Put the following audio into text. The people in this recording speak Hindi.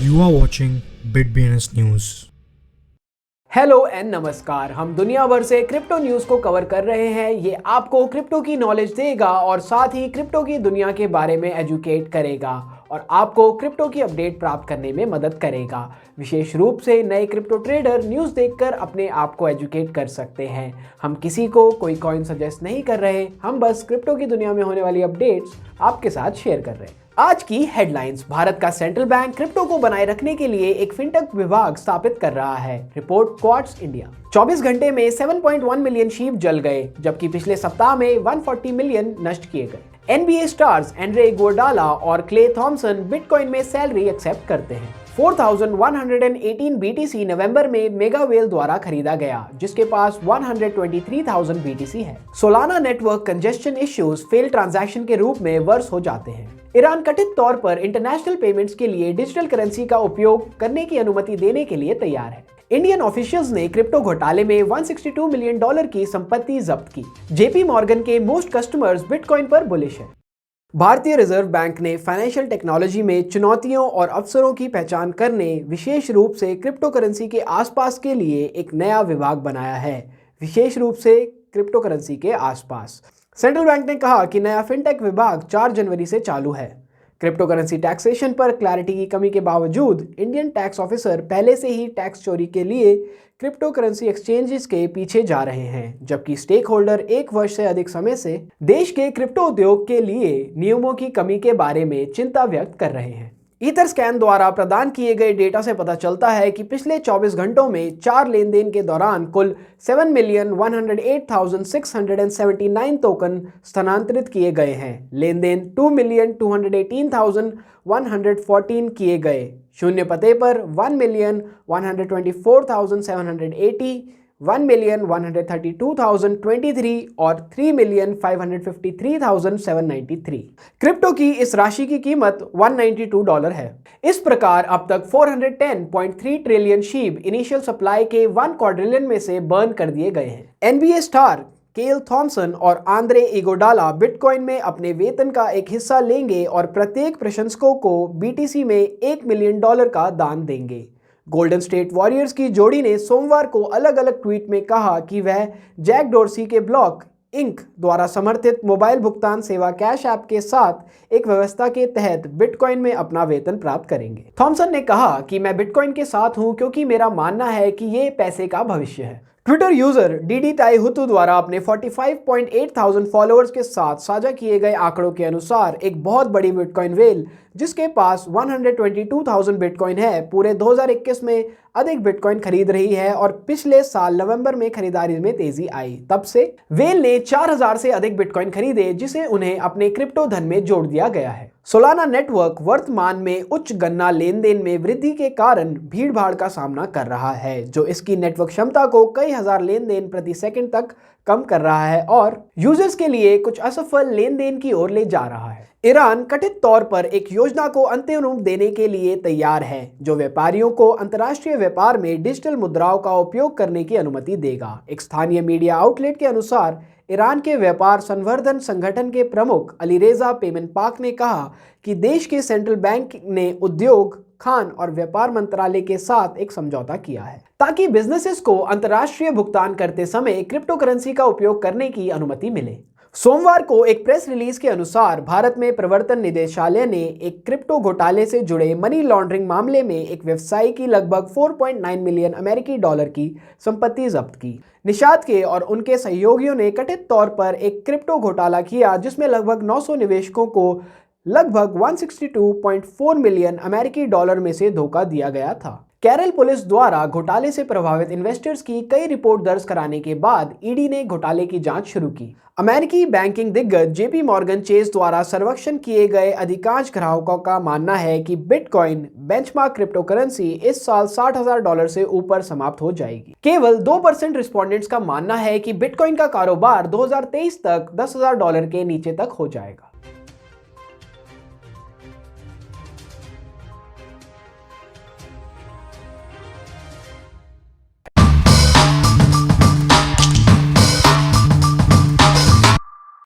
You are watching BitBNS News. Hello and नमस्कार। हम दुनिया भर से क्रिप्टो न्यूज़ को कवर कर रहे हैं। ये आपको क्रिप्टो की नॉलेज देगा और साथ ही क्रिप्टो की दुनिया के बारे में एजुकेट करेगा और आपको क्रिप्टो की अपडेट प्राप्त करने में मदद करेगा। विशेष रूप से नए क्रिप्टो ट्रेडर न्यूज़ देखकर अपने आप को एजुकेट कर सकते हैं। हम किसी को कोई कॉइन सजेस्ट नहीं कर रहे, हम बस क्रिप्टो की दुनिया में होने वाली अपडेट्स आपके साथ शेयर कर रहे हैं। आज की हेडलाइंस। भारत का सेंट्रल बैंक क्रिप्टो को बनाए रखने के लिए एक फिनटेक विभाग स्थापित कर रहा है। Report quartz India. 24 घंटे में 7.1 मिलियन शीप जल गए, जबकि पिछले सप्ताह में 140 मिलियन नष्ट किए गए। NBA स्टार्स एंड्रे इगुडाला और क्ले थॉमसन बिटकॉइन में सैलरी एक्सेप्ट करते हैं। 4118 BTC नवंबर में मेगा वेल द्वारा खरीदा गया, जिसके पास 123,000 BTC है। Solana network congestion issues fail transaction के रूप में वर्ष हो जाते हैं। ईरान कथित तौर पर इंटरनेशनल पेमेंट्स के लिए डिजिटल करेंसी का उपयोग करने की अनुमति देने के लिए तैयार है। इंडियन ऑफिशियल्स ने क्रिप्टो घोटाले में $162 मिलियन की संपत्ति जब्त की। जेपी मॉर्गन के मोस्ट कस्टमर्स बिटकॉइन पर बुलिश हैं। भारतीय रिजर्व बैंक ने फाइनेंशियल टेक्नोलॉजी में चुनौतियों और अवसरों की पहचान करने, विशेष रूप से क्रिप्टो करेंसी के आसपास के लिए एक नया विभाग बनाया है। विशेष रूप से क्रिप्टो करेंसी के आसपास सेंट्रल बैंक ने कहा कि नया फिनटेक विभाग 4 जनवरी से चालू है। क्रिप्टो करेंसी टैक्सेशन पर क्लैरिटी की कमी के बावजूद इंडियन टैक्स ऑफिसर पहले से ही टैक्स चोरी के लिए क्रिप्टो करेंसी एक्सचेंजेस के पीछे जा रहे हैं, जबकि स्टेक होल्डर 1 वर्ष से अधिक समय से देश के क्रिप्टो उद्योग के लिए नियमों की कमी के बारे में चिंता व्यक्त कर रहे हैं। ईथर स्कैन द्वारा प्रदान किए गए डेटा से पता चलता है कि पिछले 24 घंटों में 4 लेन देन के दौरान कुल 7,108,679 टोकन स्थानांतरित किए गए हैं। लेन देन 2,218,114 किए गए। शून्य पते पर 1,124,780, 1,132,023 और 3,553,793। क्रिप्टो की इस राशि की कीमत $192 है। इस प्रकार अब तक 410.3 ट्रिलियन शीप इनिशियल सप्लाई के 1 क्वाड्रिलियन में से बर्न कर दिए गए हैं। NBA स्टार केल थॉमसन और आंद्रे इगोडाला बिटकॉइन में अपने वेतन का एक हिस्सा लेंगे और प्रत्येक प्रशंसकों को BTC में $1 मिलियन का दान देंगे। गोल्डन स्टेट वॉरियर्स की जोड़ी ने सोमवार को अलग अलग ट्वीट में कहा कि वह जैक डोर्सी के ब्लॉक इंक द्वारा समर्थित मोबाइल भुगतान सेवा कैश ऐप के साथ एक व्यवस्था के तहत बिटकॉइन में अपना वेतन प्राप्त करेंगे। थॉमसन ने कहा कि मैं बिटकॉइन के साथ हूं क्योंकि मेरा मानना है कि ये पैसे का भविष्य है। ट्विटर यूजर डीडी ताई हुतु द्वारा अपने 45.8 थाउजेंड फॉलोअर्स के साथ साझा किए गए आंकड़ों के अनुसार एक बहुत बड़ी बिटकॉइन वेल जिसके पास 122,000 बिटकॉइन है, पूरे 2021 में अधिक बिटकॉइन खरीद रही है और पिछले साल नवंबर में खरीदारी में तेजी आई। तब से वेल ने 4,000 से अधिक बिटकॉइन खरीदे, जिसे उन्हें अपने क्रिप्टो धन में जोड़ दिया गया है। सोलाना नेटवर्क वर्तमान में उच्च गणना लेन देन में वृद्धि के कारण भीड़ भाड़ का सामना कर रहा है, जो इसकी नेटवर्क क्षमता को कई हजार लेन देन प्रति सेकंड तक कम कर रहा है और यूजर्स के लिए कुछ असफल लेन देन की ओर ले जा रहा है। ईरान कथित तौर पर एक योजना को अंतिम रूप देने के लिए तैयार है, जो व्यापारियों को अंतर्राष्ट्रीय व्यापार में डिजिटल मुद्राओं का उपयोग करने की अनुमति देगा। एक स्थानीय मीडिया आउटलेट के अनुसार ईरान के व्यापार संवर्धन संगठन के प्रमुख अलीरेजा पेमनपाक ने कहा कि देश के सेंट्रल बैंक ने उद्योग, खान और व्यापार मंत्रालय के साथ एक समझौता किया है ताकि बिजनेसेस को अंतर्राष्ट्रीय भुगतान करते समय क्रिप्टो करेंसी का उपयोग करने की अनुमति मिले। सोमवार को एक प्रेस रिलीज के अनुसार भारत में प्रवर्तन निदेशालय ने एक क्रिप्टो घोटाले से जुड़े मनी लॉन्ड्रिंग मामले में एक व्यवसायी की लगभग 4.9 मिलियन अमेरिकी डॉलर की संपत्ति जब्त की। निषाद के और उनके सहयोगियों ने कथित तौर पर एक क्रिप्टो घोटाला किया, जिसमें लगभग 900 निवेशकों को लगभग 162.4 मिलियन अमेरिकी डॉलर में से धोखा दिया गया था। केरल पुलिस द्वारा घोटाले से प्रभावित इन्वेस्टर्स की कई रिपोर्ट दर्ज कराने के बाद ईडी ने घोटाले की जांच शुरू की। अमेरिकी बैंकिंग दिग्गज जेपी मॉर्गन चेस द्वारा सर्वेक्षण किए गए अधिकांश ग्राहकों का मानना है कि बिटकॉइन बेंचमार्क क्रिप्टो करेंसी इस साल $60,000 से ऊपर समाप्त हो जाएगी। केवल 2% रिस्पोंडेंट्स का मानना है कि बिटकॉइन का कारोबार 2023 तक $10,000 के नीचे तक हो जाएगा।